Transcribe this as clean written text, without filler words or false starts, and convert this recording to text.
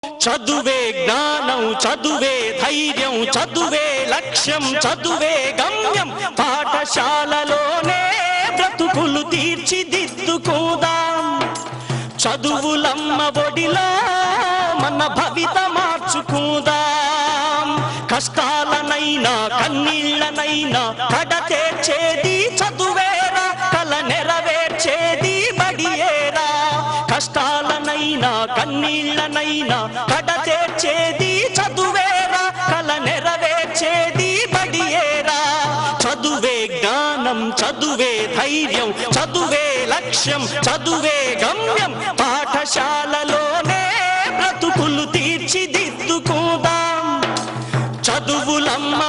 చదువే జ్ఞానం, చదువే ధైర్యం, చదువే లక్ష్యం, చదువే గమ్యం. పాఠశాలలోనే బ్రతుకులు తీర్చిదిద్దుకుందాం. చదువులమ్మ ఒడిలో మన భవిత మార్చుకుందాం. కష్టాలనైనా కన్నీళ్లనైనా కడతేర్చేది చదువేరా, కల నెరవేర్చేది బడియేరా. కష్టాలనైనా కన్నీళ్లనైనా కడతేర్చేది చదువేరా, కల నెరవేర్చేది బడియేరా. చదువే జ్ఞానం, చదువే ధైర్యం, చదువే లక్ష్యం, చదువే గమ్యం. పాఠశాలలోనే బ్రతుకులు తీర్చిదిద్దుకుందాం. చదువులమ్మ